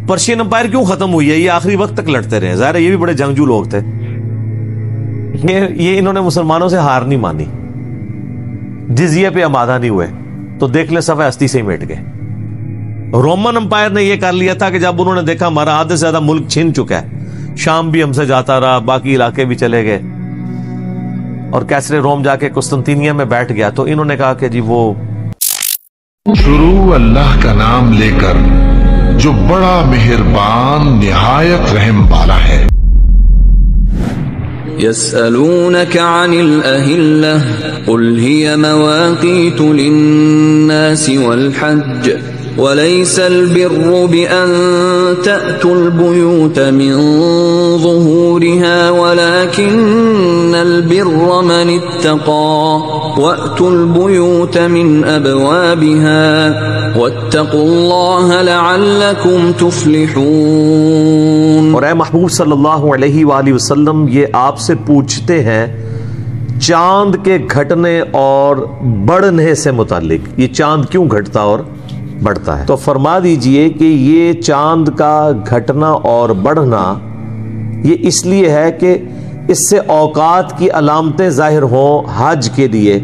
Persian umpire کیوں ختم ہوئی ہے؟ یہ آخری وقت تک لڑتے رہے، ظاہر ہے یہ بھی بڑے جنگجو لوگ تھے، یہ انہوں نے مسلمانوں سے ہار نہیں مانی، جزیہ پہ آمادہ نہیں ہوئے، تو دیکھ لیں صفحہ ہستی سے ہی مٹ گئے۔ رومن امپائر نے یہ کر لیا تھا کہ جب انہوں نے دیکھا ہمارا آدھے سے زیادہ ملک چھن چکا ہے، شام بھی ہم سے جاتا رہا، باقی علاقے بھی چلے گئے، اور کیسرے روم جا کے قسطنطینیہ میں بیٹھ گیا، تو انہوں نے کہا کہ جی وہ شروع اللہ کا نام لے کر جو بڑا مہربان نہایت رحم والا ہے۔ يسألونك عن الأهلة قل هي مواقيت للناس والحج وليس البر بأن تأتوا البيوت من ظهورها ولكن البر من اتقى وأتوا البيوت من أبوابها واتقوا الله لعلكم تفلحون۔ اور اے محبوب صلی اللہ علیہ وآلہ وسلم، یہ آپ سے پوچھتے ہیں چاند کے گھٹنے اور بڑھنے سے متعلق، یہ چاند کیوں گھٹتا اور بڑھتا ہے؟ تو فرما دیجئے کہ یہ چاند کا گھٹنا اور بڑھنا یہ اس لیے ہے کہ اس سے اوقات کی علامتیں ظاہر ہوں۔ حج کے لیے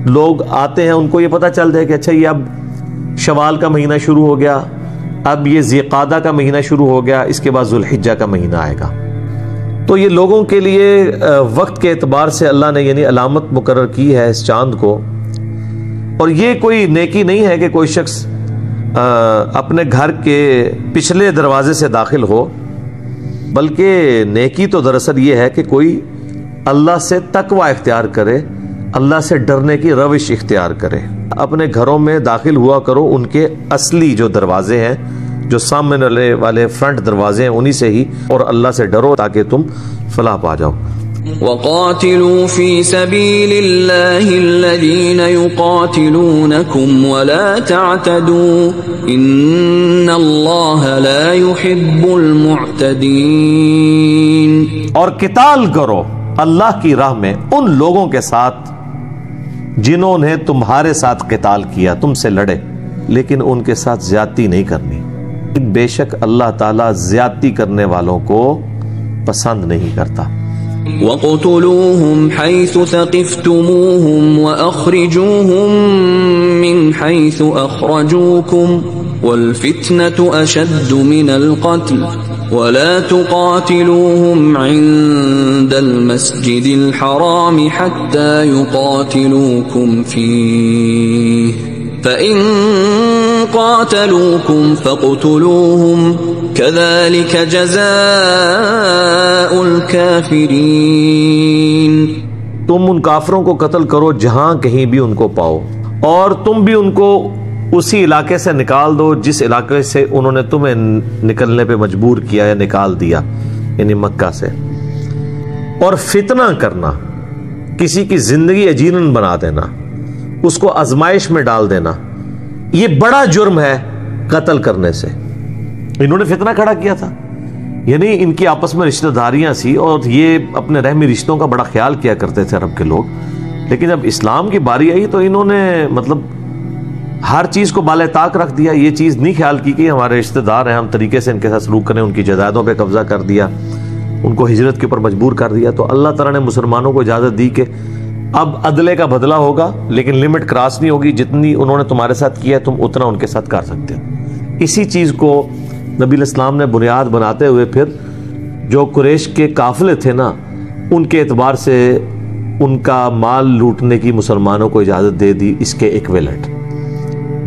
لوگ آتے ہیں، ان کو یہ پتہ چل جائے کہ اچھا یہ اب شوال کا مہینہ شروع ہو گیا، اب یہ ذی قعدہ کا مہینہ شروع ہو گیا، اس کے بعد ذو الحجہ کا مہینہ آئے گا۔ تو یہ لوگوں کے لیے وقت کے اعتبار سے اللہ نے یعنی علامت مقرر کی ہے اس چاند کو، اور یہ کوئی نیکی نہیں ہے کہ کوئی شخص اپنے گھر کے پچھلے دروازے سے داخل ہو، بلکہ نیکی تو دراصل یہ ہے کہ کوئی اللہ سے تقوی اختیار کرے، اللہ سے ڈرنے کی روش اختیار کرے۔ اپنے گھروں میں داخل ہوا کرو ان کے اصلی جو دروازے ہیں، جو سامنے والے فرنٹ دروازے ہیں، انہی سے ہی، اور اللہ سے ڈرو تاکہ تم فلاح پا جاؤ۔ وَقَاتِلُوا فِي سَبِيلِ اللَّهِ الَّذِينَ يُقَاتِلُونَكُمْ وَلَا تَعْتَدُوا إِنَّ اللَّهَ لَا يُحِبُّ الْمُعْتَدِينَ۔ اور قتال کرو اللہ کی راہ میں ان لوگوں کے ساتھ جنہوں نے تمہارے ساتھ قتال کیا، تم سے لڑے، لیکن ان کے ساتھ زیادتی نہیں کرنی، بے شک اللہ تعالیٰ زیادتی کرنے والوں کو پسند نہیں کرتا۔ وَاقْتُلُوهُمْ حَيْثُ ثَقِفْتُمُوهُمْ وَأَخْرِجُوهُمْ مِنْ حَيْثُ أَخْرَجُوكُمْ وَالْفِتْنَةُ أَشَدُّ مِنَ الْقَتْلِ وَلَا تُقَاتِلُوهُمْ عِندَ الْمَسْجِدِ الْحَرَامِ حَتَّى يُقَاتِلُوكُمْ فِيهِ فَإِن قَاتَلُوكُمْ فَاقْتُلُوهُمْ كَذَلِكَ جَزَاءُ الْكَافِرِينَ۔ تم ان کافروں کو قتل کرو جہاں کہیں بھی ان کو پاؤ، اور تم بھی ان کو اسی علاقے سے نکال دو جس علاقے سے انہوں نے تمہیں نکلنے پہ مجبور کیا یا نکال دیا، یعنی مکہ سے۔ اور فتنہ کرنا، کسی کی زندگی عجینن بنا دینا، اس کو آزمائش میں ڈال دینا، یہ بڑا جرم ہے قتل کرنے سے۔ انہوں نے فتنہ کھڑا کیا تھا، یعنی ان کی آپس میں رشتہ داریاں سی، اور یہ اپنے رحمی رشتوں کا بڑا خیال کیا کرتے تھے عرب کے لوگ، لیکن جب اسلام کی باری آئی تو انہوں نے مطلب ہر چیز کو بالائے طاق رکھ دیا۔ یہ چیز نہیں خیال کی کہ ہمارے رشتہ دار ہیں، ہم طریقے سے ان کے ساتھ سلوک کریں، ان کی جائیدادوں پہ قبضہ کر دیا، ان کو ہجرت کے اوپر مجبور کر دیا۔ تو اللہ تعالیٰ نے مسلمانوں کو اجازت دی کہ اب عدلے کا بدلہ ہوگا، لیکن لمٹ کراس نہیں ہوگی، جتنی انہوں نے تمہارے ساتھ کیا تم اتنا ان کے ساتھ کر سکتے ہو۔ اسی چیز کو نبی علیہ السلام نے بنیاد بناتے ہوئے پھر جو قریش کے قافلے تھے نا، ان کے اعتبار سے ان کا مال لوٹنے کی مسلمانوں کو اجازت دے دی، اس کے ایکویلنٹ،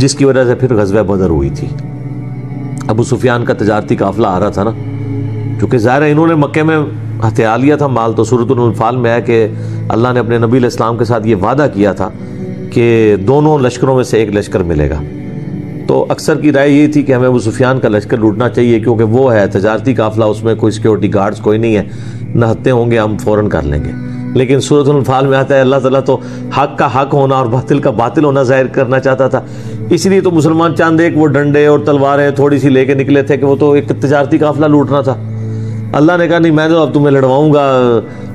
جس کی وجہ سے پھر غزوہ بدر ہوئی تھی۔ ابو سفیان کا تجارتی قافلہ آ رہا تھا نا، چونکہ ظاہر ہے انہوں نے مکے میں ہتھیا لیا تھا مال، تو سورۃ الانفال میں ہے کہ اللہ نے اپنے نبی علیہ السلام کے ساتھ یہ وعدہ کیا تھا کہ دونوں لشکروں میں سے ایک لشکر ملے گا۔ تو اکثر کی رائے یہ تھی کہ ہمیں ابو سفیان کا لشکر لوٹنا چاہیے، کیونکہ وہ ہے تجارتی قافلہ، اس میں کوئی سیکیورٹی گارڈز کوئی نہیں ہے، نہتے ہوں گے، ہم فوراً کر لیں گے۔ لیکن سورۃ الانفال میں آتا ہے اللہ تعالیٰ تو حق کا حق ہونا اور باطل کا باطل ہونا ظاہر کرنا چاہتا تھا، اس لیے تو مسلمان چاند ایک وہ ڈنڈے اور تلواریں تھوڑی سی لے کے نکلے تھے کہ وہ تو ایک تجارتی قافلہ لوٹنا تھا۔ اللہ نے کہا نہیں، میں تو اب تمہیں لڑواؤں گا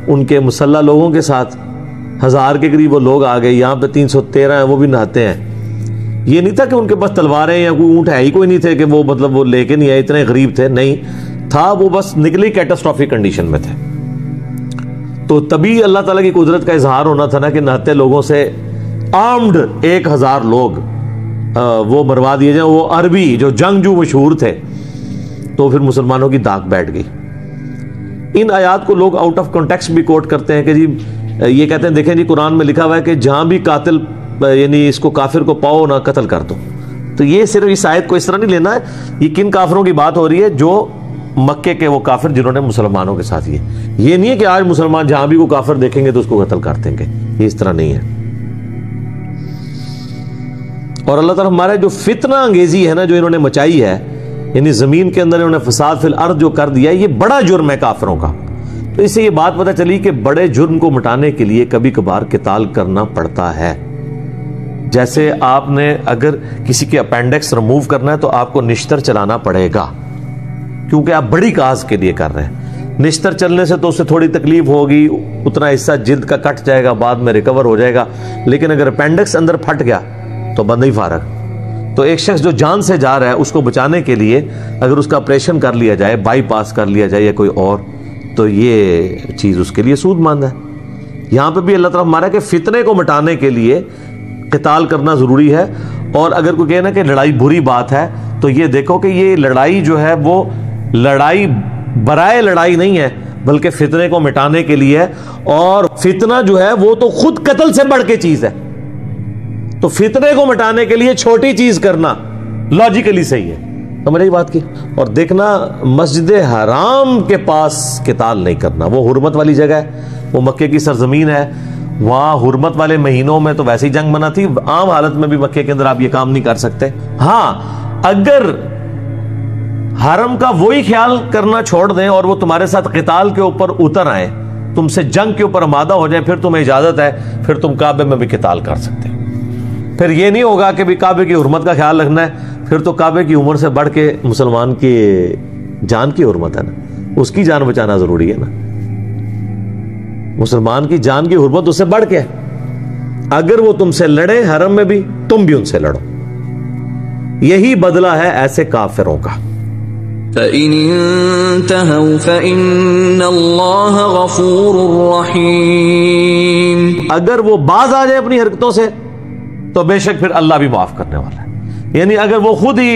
ان کے مسلح لوگوں کے ساتھ۔ 1000 کے قریب وہ لوگ آ گئے، یہاں پہ 313 ہیں، وہ بھی نہاتے ہیں، یہ نہیں تھا کہ ان کے پاس تلواریں یا کوئی اونٹ ہے ہی کوئی نہیں تھے کہ وہ مطلب وہ لے کے نہیں آئے، اتنے غریب تھے، نہیں تھا، وہ بس نکلی کیٹاسٹرافک کنڈیشن میں تھے. تو تبھی اللہ تعالیٰ کی قدرت کا اظہار ہونا تھا نا کہ نہتے لوگوں سے آرمڈ 1000 لوگ وہ مروا دیے جائیں، وہ عربی جو جنگجو مشہور تھے. تو پھر مسلمانوں کی داغ بیٹھ گئی. ان آیات کو لوگ آؤٹ آف کانٹیکسٹ بھی کوٹ کرتے ہیں کہ جی یہ کہتے ہیں دیکھیں جی قرآن میں لکھا ہوا ہے کہ جہاں بھی قاتل یعنی اس کو کافر کو پاؤ نہ قتل کر دو. تو یہ صرف اس آیت کو اس طرح نہیں لینا ہے، یہ کن کافروں کی بات ہو رہی ہے؟ جو مکے کے وہ کافر جنہوں نے مسلمانوں کے ساتھ یہ نہیں ہے کہ آج مسلمان جہاں بھی وہ کافر دیکھیں گے تو اس کو قتل کر دیں گے، یہ اس طرح نہیں ہے. اور اللہ تعالیٰ ہمارے جو فتنہ انگیزی ہے نا جو انہوں نے مچائی ہے، یعنی زمین کے اندر انہوں نے فساد فی الارض جو کر دیا ہے، یہ بڑا جرم ہے کافروں کا. تو اس سے یہ بات پتہ چلی کہ بڑے جرم کو مٹانے کے لیے کبھی کبھار قتال کرنا پڑتا ہے. جیسے آپ نے اگر کسی کے اپینڈکس ریموو کرنا ہے تو آپ کو نشتر چلانا پڑے گا، کیونکہ آپ بڑی کاز کے لیے کر رہے ہیں. نشتر چلنے سے تو اس سے تھوڑی تکلیف ہوگی، اتنا حصہ جلد کا کٹ جائے گا، بعد میں ریکور ہو جائے گا. لیکن اگر اپینڈکس اندر پھٹ گیا تو بندہ ہی فارغ. تو ایک شخص جو جان سے جا رہا ہے اس کو بچانے کے لیے اگر اس کا آپریشن کر لیا جائے، بائی پاس کر لیا جائے یا کوئی اور، تو یہ چیز اس کے لیے سود مند ہے. یہاں پہ بھی اللہ تعالیٰ ہمارا کہ فتنے کو مٹانے کے لیے قتال کرنا ضروری ہے. اور اگر کوئی کہنا کہ لڑائی بری بات ہے تو یہ دیکھو کہ یہ لڑائی جو ہے وہ لڑائی برائے لڑائی نہیں ہے بلکہ فتنے کو مٹانے کے لیے ہے. اور فتنہ جو ہے وہ تو خود قتل سے بڑھ کے چیز ہے. تو فتنے کو مٹانے کے لیے چھوٹی چیز کرنا لاجیکلی صحیح ہے. سمجھ رہی بات کی؟ اور دیکھنا مسجد حرام کے پاس قتال نہیں کرنا، وہ حرمت والی جگہ ہے، وہ مکے کی سرزمین ہے، وہاں حرمت والے مہینوں میں تو ویسے ہی جنگ منع تھی، عام حالت میں بھی مکے کے اندر آپ یہ کام نہیں کر سکتے. ہاں اگر حرم کا وہی خیال کرنا چھوڑ دیں اور وہ تمہارے ساتھ قتال کے اوپر اتر آئیں، تم سے جنگ کے اوپر آمادہ ہو جائیں، پھر تمہیں اجازت ہے، پھر تم کعبے میں بھی قتال کر سکتے. پھر یہ نہیں ہوگا کہ بھی کعبے کی حرمت کا خیال رکھنا ہے، پھر تو کعبے کی عمر سے بڑھ کے مسلمان کی جان کی حرمت ہے نا، اس کی جان بچانا ضروری ہے نا. مسلمان کی جان کی حرمت اس سے بڑھ کے ہے. اگر وہ تم سے لڑے حرم میں بھی، تم بھی ان سے لڑو. یہی بدلہ ہے ایسے کافروں کا. فَإِنِ انْتَهَوْا فَإِنَّ اللَّهَ غَفُورٌ رَحِيمٌ. اگر وہ باز آ جائے اپنی حرکتوں سے تو بے شک پھر اللہ بھی معاف کرنے والا ہے. یعنی اگر وہ خود ہی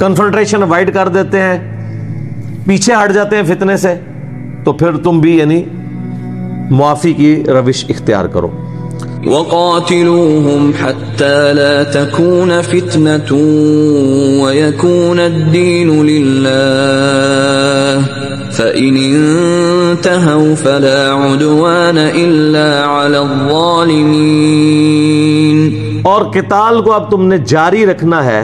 کنفرنٹریشن اوائڈ کر دیتے ہیں، پیچھے ہٹ جاتے ہیں فتنے سے، تو پھر تم بھی یعنی معافی کی روش اختیار کرو. وَقَاتِلُوهُمْ حَتَّى لَا تَكُونَ فِتْنَةٌ وَيَكُونَ الدِّينُ لِلَّهِ فَإِنِ انْتَهَوْا فَلَا عُدْوَانَ إِلَّا عَلَى الظَّالِمِينَ. اور قتال کو اب تم نے جاری رکھنا ہے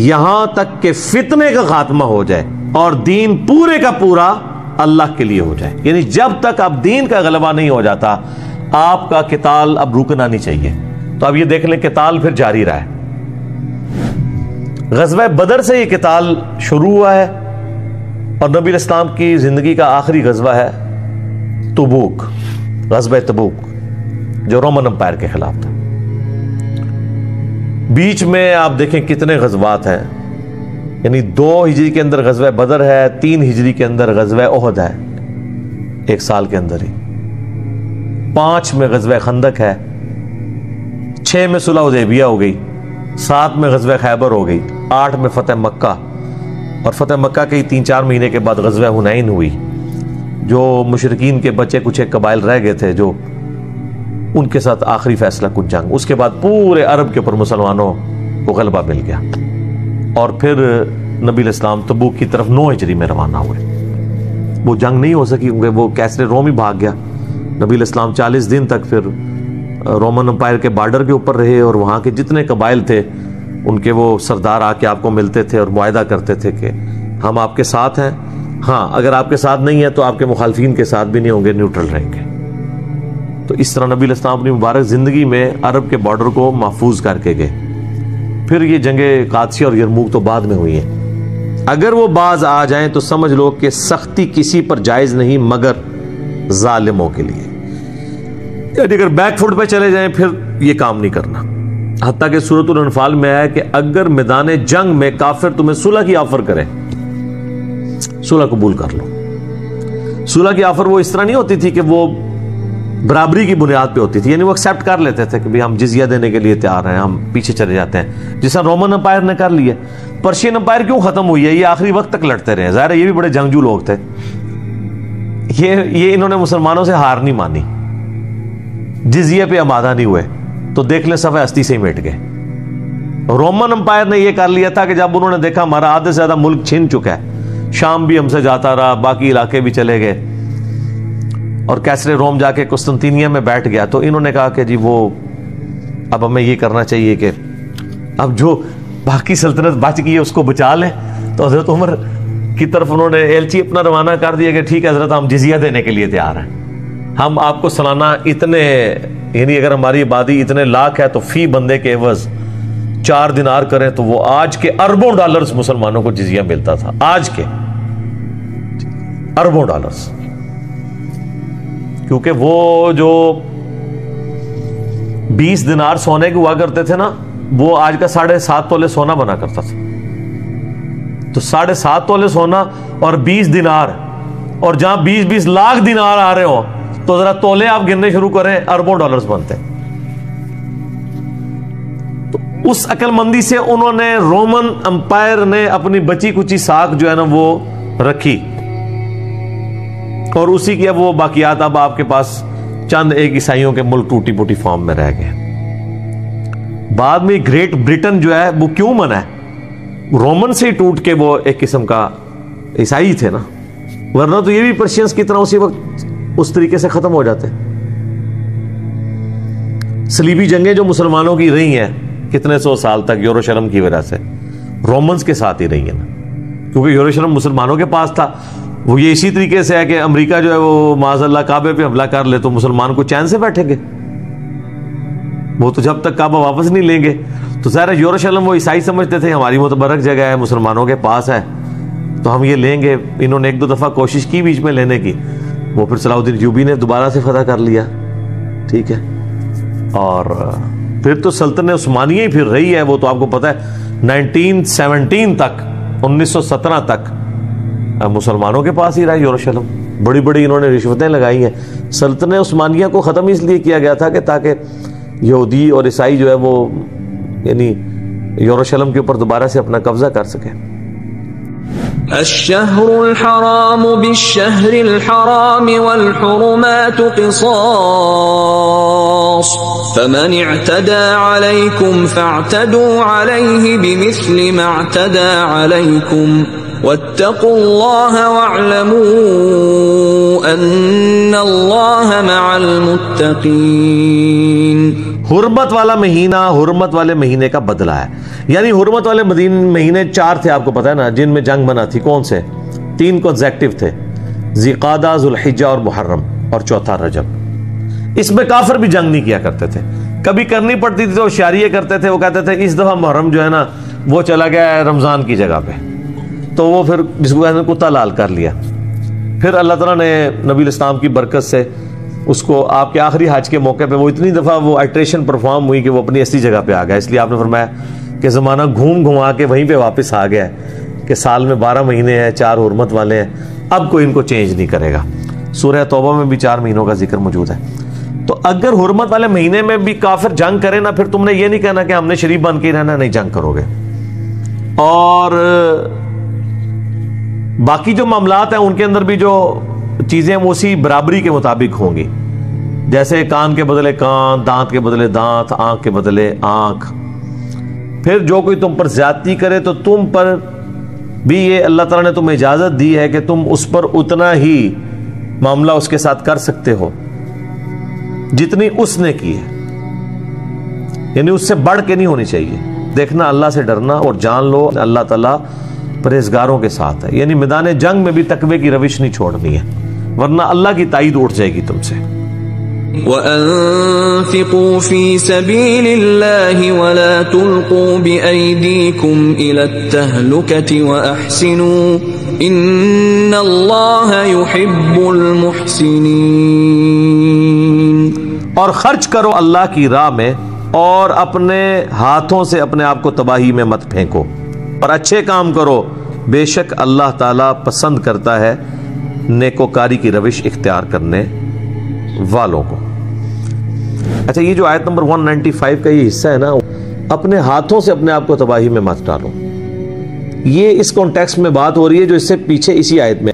یہاں تک کہ فتنے کا خاتمہ ہو جائے اور دین پورے کا پورا اللہ کے لیے ہو جائے. یعنی جب تک اب دین کا غلبہ نہیں ہو جاتا آپ کا قتال اب رکنا نہیں چاہیے. تو اب یہ دیکھ لیں قتال پھر جاری رہا ہے. غزوہ بدر سے یہ قتال شروع ہوا ہے اور نبی علیہ السلام کی زندگی کا آخری غزوہ ہے تبوک، غزوہ تبوک جو رومن امپائر کے خلاف تھا. بیچ میں آپ دیکھیں کتنے غزوات ہیں، یعنی 2 ہجری کے اندر غزوہ بدر ہے، 3 ہجری کے اندر غزوہ احد ہے، ایک سال کے اندر ہی. 5 میں غزوہ خندق ہے، 6 میں صلح حدیبیہ ہو گئی، 7 میں غزوہ خیبر ہو گئی، 8 میں فتح مکہ، اور فتح مکہ کے 3-4 مہینے کے بعد غزوہ حنین ہوئی، جو مشرکین کے بچے کچھ ایک قبائل رہ گئے تھے جو ان کے ساتھ آخری فیصلہ کن جنگ. اس کے بعد پورے عرب کے اوپر مسلمانوں کو غلبہ مل گیا اور پھر نبی علیہ السلام تبوک کی طرف 9 ہجری میں روانہ ہوئے. وہ جنگ نہیں ہو سکی کیونکہ وہ کیسر روم ہی بھاگ گیا. نبی علیہ السلام 40 دن تک پھر رومن امپائر کے بارڈر کے اوپر رہے اور وہاں کے جتنے قبائل تھے ان کے وہ سردار آ کے آپ کو ملتے تھے اور معاہدہ کرتے تھے کہ ہم آپ کے ساتھ ہیں، ہاں اگر آپ کے ساتھ نہیں ہے تو آپ کے مخالفین کے ساتھ بھی نہیں ہوں گے، نیوٹرل رہیں گے. تو اس طرح نبی علیہ السلام اپنی مبارک زندگی میں عرب کے بارڈر کو محفوظ کر کے گئے. پھر یہ جنگیں قادسیہ اور یرموک تو بعد میں ہوئی ہیں. اگر وہ باز آ جائیں تو سمجھ لو کہ سختی کسی پر جائز نہیں مگر ظالموں کے لیے. یعنی اگر بیک فٹ پہ چلے جائیں پھر یہ کام نہیں کرنا. حتیٰ کہ سورۃ الانفال میں ہے کہ اگر میدان جنگ میں کافر تمہیں صلح کی آفر کرے، صلح قبول کر لو۔ صلح کی آفر وہ اس طرح نہیں ہوتی تھی کہ وہ برابری کی بنیاد پہ ہوتی تھی، یعنی وہ ایکسیپٹ کر لیتے تھے کہ بھی ہم جزیہ دینے کے لیے تیار ہیں، ہم پیچھے چلے جاتے ہیں، جس طرح رومن امپائر نے کر لیا۔ پرشین امپائر کیوں ختم ہوئی ہے؟ یہ آخری وقت تک لڑتے رہے، ظاہر ہے یہ بھی بڑے جنگجو لوگ تھے، یہ انہوں نے مسلمانوں سے ہار نہیں مانی، جزیے پہ آمادہ نہیں ہوئے، تو دیکھ لیں صفحہ ہستی سے ہی مٹ گئے۔ رومن امپائر نے یہ کر لیا تھا کہ جب انہوں نے دیکھا ہمارا آدھے سے زیادہ ملک چھن چکا ہے، شام بھی ہم سے جاتا رہا، باقی علاقے بھی چلے گئے، اور کیسرے روم جا کے قسطنطینیہ میں بیٹھ گیا، تو انہوں نے کہا کہ جی وہ اب ہمیں یہ کرنا چاہیے کہ اب جو باقی سلطنت بچ گئی ہے اس کو بچا لیں۔ تو حضرت عمر کی طرف انہوں نے ایلچی اپنا روانہ کر دیا کہ ٹھیک ہے حضرت، ہم جزیہ دینے کے لیے تیار ہیں، ہم آپ کو سالانہ اتنے، یعنی اگر ہماری آبادی اتنے لاکھ ہے تو فی بندے کے عوض 4 دینار کریں تو وہ آج کے اربوں ڈالرز مسلمانوں کو جزیہ ملتا تھا، آج کے اربوں ڈالرز، کیونکہ وہ جو 20 دینار سونے کے ہوا کرتے تھے نا، وہ آج کا 7.5 تولے سونا بنا کرتا تھا۔ تو 7.5 تولے سونا اور 20 دینار، اور جہاں 20 لاکھ دینار آ رہے ہو تو ذرا تولے آپ گننے شروع کریں، اربوں ڈالرز بنتے ہیں۔ تو اس عقل مندی سے انہوں نے، رومن امپائر نے اپنی بچی کچی ساکھ جو ہے نا وہ رکھی، اور اسی کی اب وہ باقیات اب آپ کے پاس چند ایک عیسائیوں کے ملک ٹوٹی پوٹی فارم میں رہ گئے۔ بعد میں گریٹ برٹن جو ہے وہ کیوں بنا ہے؟ رومن سے ہی ٹوٹ کے وہ ایک قسم کا عیسائی تھے نا، ورنہ تو یہ بھی پرشینز کی طرح اسی وقت اس طریقے سے ختم ہو جاتے۔ صلیبی جنگیں جو مسلمانوں کی رہی ہیں کتنے 100 سال تک یروشلم کی وجہ سے، رومنز کے ساتھ ہی رہی ہیں نا، کیونکہ یروشلم مسلمانوں کے پاس تھا۔ وہ یہ اسی طریقے سے ہے کہ امریکہ جو ہے وہ معاذ اللہ کعبے پہ حملہ کر لے تو مسلمان کو چین سے بیٹھیں گے، وہ تو جب تک کعبہ واپس نہیں لیں گے۔ تو ظاہر یروشلم وہ عیسائی سمجھتے تھے ہماری متبرک جگہ ہے، مسلمانوں کے پاس ہے تو ہم یہ لیں گے۔ انہوں نے 1-2 دفعہ کوشش کی بیچ میں لینے کی، وہ پھر صلاح الدین ایوبی نے دوبارہ سے فتح کر لیا، ٹھیک ہے۔ اور پھر تو سلطنت عثمانیہ ہی پھر رہی ہے، وہ تو آپ کو پتہ ہے 1917 تک، 1917 تک مسلمانوں کے پاس ہی رہا یروشلم۔ بڑی بڑی انہوں نے رشوتیں لگائی ہیں۔ سلطنت عثمانیہ کو ختم اس لیے کیا گیا تھا کہ تاکہ یہودی اور عیسائی جو ہے وہ یعنی یروشلم کے اوپر دوبارہ سے اپنا قبضہ کر سکے۔ الشهر الحرام بالشهر الحرام والحرمات قصاص فمن اعتدى عليكم فاعتدوا عليه بمثل ما اعتدى عليكم واتقوا الله واعلموا ان الله مع المتقين۔ حرمت والا مہینہ حرمت والے مہینے کا بدلہ ہے، یعنی حرمت والے مہینے 4 تھے آپ کو پتا ہے نا، جن میں جنگ بنا تھی۔ کون سے؟ 3 کنزیکٹیو تھے، ذوالقعدہ، ذوالحجہ اور محرم، اور چوتھا رجب۔ اس میں کافر بھی جنگ نہیں کیا کرتے تھے، کبھی کرنی پڑتی تھی تو شعریہ کرتے تھے، وہ کہتے تھے اس دفعہ محرم جو ہے نا وہ چلا گیا ہے رمضان کی جگہ پہ، تو وہ پھر جس کو کہتے ہیں کتا لال کر لیا۔ پھر اللہ تعالیٰ نے نبی الاسلام کی برکت سے اس کو آپ کے آخری حج کے موقع پہ وہ اتنی دفعہ وہ الٹریشن پرفارم ہوئی کہ وہ اپنی اصلی جگہ پہ آ گیا، اس لیے آپ نے فرمایا کہ زمانہ گھوم گھما کے وہیں پہ واپس آ گیا ہے کہ سال میں 12 مہینے ہیں، 4 حرمت والے ہیں، اب کوئی ان کو چینج نہیں کرے گا۔ سورہ توبہ میں بھی 4 مہینوں کا ذکر موجود ہے۔ تو اگر حرمت والے مہینے میں بھی کافر جنگ کرے نا، پھر تم نے یہ نہیں کہنا کہ ہم نے شریف بن کے ہی رہنا، نہیں، جنگ کرو گے۔ اور باقی جو معاملات ہیں ان کے اندر بھی جو چیزیں وہ اسی برابری کے مطابق ہوں گی، جیسے کان کے بدلے کان، دانت کے بدلے دانت، آنکھ کے بدلے آنکھ۔ پھر جو کوئی تم پر زیادتی کرے تو تم پر بھی یہ اللہ تعالیٰ نے تمہیں اجازت دی ہے کہ تم اس پر اتنا ہی معاملہ اس کے ساتھ کر سکتے ہو جتنی اس نے کی ہے، یعنی اس سے بڑھ کے نہیں ہونی چاہیے۔ دیکھنا، اللہ سے ڈرنا، اور جان لو اللہ تعالیٰ پرہیزگاروں کے ساتھ ہے، یعنی میدان جنگ میں بھی تقوی کی روش نہیں چھوڑنی ہے، ورنہ اللہ کی تائید اٹھ جائے گی تم سے۔ وَأَنفِقُوا فِي سَبِيلِ اللَّهِ وَلَا تُلْقُوا بِأَيْدِيكُمْ إِلَى التَّهْلُكَةِ وَأَحْسِنُوا إِنَّ اللَّهَ يُحِبُّ الْمُحْسِنِينَ۔ اور خرچ کرو اللہ کی راہ میں اور اپنے ہاتھوں سے اپنے آپ کو تباہی میں مت پھینکو، اور اچھے کام کرو، بے شک اللہ تعالیٰ پسند کرتا ہے نیکوکاری کی روش اختیار کرنے والوں کو۔ اچھا، یہ جو آیت نمبر 195 کا یہ حصہ ہے نا، اپنے ہاتھوں سے اپنے آپ کو تباہی میں مت ڈالو، یہ اس کانٹیکسٹ میں بات ہو رہی ہے جو اس سے پیچھے اسی آیت میں،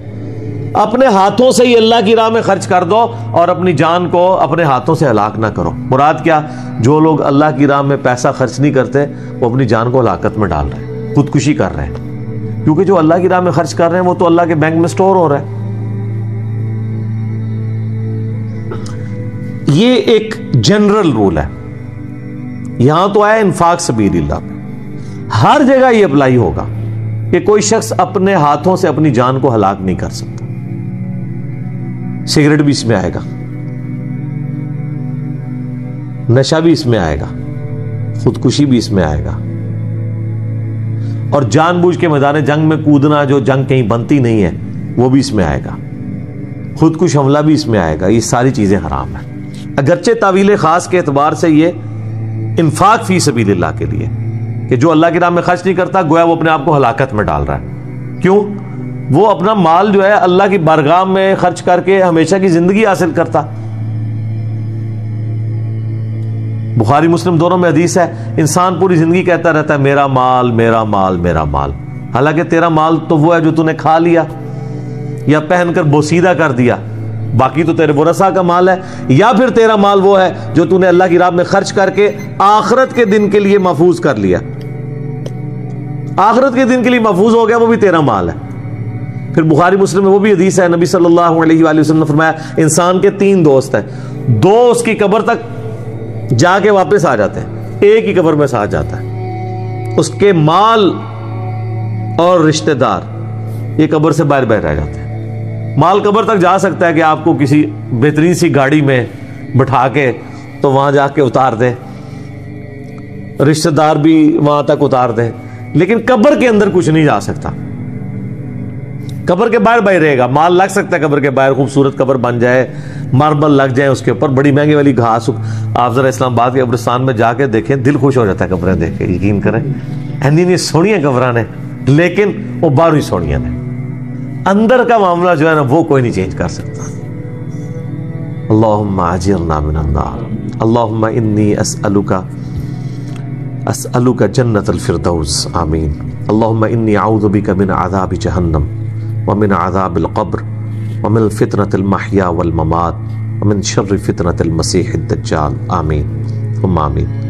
اپنے ہاتھوں سے ہی اللہ کی راہ میں خرچ کر دو اور اپنی جان کو اپنے ہاتھوں سے ہلاک نہ کرو۔ مراد کیا؟ جو لوگ اللہ کی راہ میں پیسہ خرچ نہیں کرتے وہ اپنی جان کو ہلاکت میں ڈال رہے ہیں، خودکشی کر رہے ہیں، کیونکہ جو اللہ کی راہ میں خرچ کر رہے ہیں وہ تو اللہ کے بینک میں سٹور ہو رہا ہے۔ یہ ایک جنرل رول ہے، یہاں تو آیا انفاق سبیل اللہ پہ، ہر جگہ یہ اپلائی ہوگا کہ کوئی شخص اپنے ہاتھوں سے اپنی جان کو ہلاک نہیں کر سکتا۔ سگریٹ بھی اس میں آئے گا، نشہ بھی اس میں آئے گا، خودکشی بھی اس میں آئے گا، اور جان بوجھ کے میدان جنگ میں کودنا جو جنگ کہیں بنتی نہیں ہے وہ بھی اس میں آئے گا، خودکش حملہ بھی اس میں آئے گا۔ یہ ساری چیزیں حرام ہیں، اگرچہ تعویل خاص کے اعتبار سے یہ انفاق فی سبیل اللہ کے لیے کہ جو اللہ کی راہ میں خرچ نہیں کرتا گویا وہ اپنے آپ کو ہلاکت میں ڈال رہا ہے۔ کیوں؟ وہ اپنا مال جو ہے اللہ کی بارگاہ میں خرچ کر کے ہمیشہ کی زندگی حاصل کرتا۔ بخاری مسلم دونوں میں حدیث ہے، انسان پوری زندگی کہتا رہتا ہے میرا مال میرا مال میرا مال، حالانکہ تیرا مال تو وہ ہے جو تو نے کھا لیا یا پہن کر بوسیدہ کر دیا، باقی تو تیرے ورثاء کا مال ہے، یا پھر تیرا مال وہ ہے جو تو نے اللہ کی راہ میں خرچ کر کے آخرت کے دن کے لیے محفوظ کر لیا، آخرت کے دن کے لیے محفوظ ہو گیا، وہ بھی تیرا مال ہے۔ پھر بخاری مسلم میں وہ بھی حدیث ہے، نبی صلی اللہ علیہ وآلہ وسلم نے فرمایا انسان کے 3 دوست ہیں، 2 اس کی قبر تک جا کے واپس آ جاتے ہیں، ایک ہی قبر میں ساتھ جاتا ہے، اس کے مال اور رشتہ دار یہ قبر سے باہر باہر رہ جاتے ہیں۔ مال قبر تک جا سکتا ہے کہ آپ کو کسی بہترین سی گاڑی میں بٹھا کے تو وہاں جا کے اتار دے، رشتہ دار بھی وہاں تک اتار دیں، لیکن قبر کے اندر کچھ نہیں جا سکتا، قبر کے باہر باہر رہے گا۔ مال لگ سکتا ہے قبر کے باہر، خوبصورت قبر بن جائے، ماربل لگ جائیں اس کے اوپر، بڑی مہنگی والی گھاس، آپ ذرا اسلام آباد کے قبرستان میں جا کے دیکھیں، دل خوش ہو جاتا ہے قبریں دیکھ کے، یقین کریں، نہیں سونی ہیں قبریں نے، لیکن وہ باہر ہی سونیاں نے، اندر کا معاملہ جو ہے نا وہ کوئی نہیں چینج کر سکتا۔ اللہم اجرنا من النار، اللہم انی اسألک جنت الفردوس، آمین۔ اللہم انی اعوذ بک من عذاب جہنم ومن عذاب القبر ومن فتنة المحیا والممات ومن شر فتنة المسیح الدجال، آمین ثم آمین۔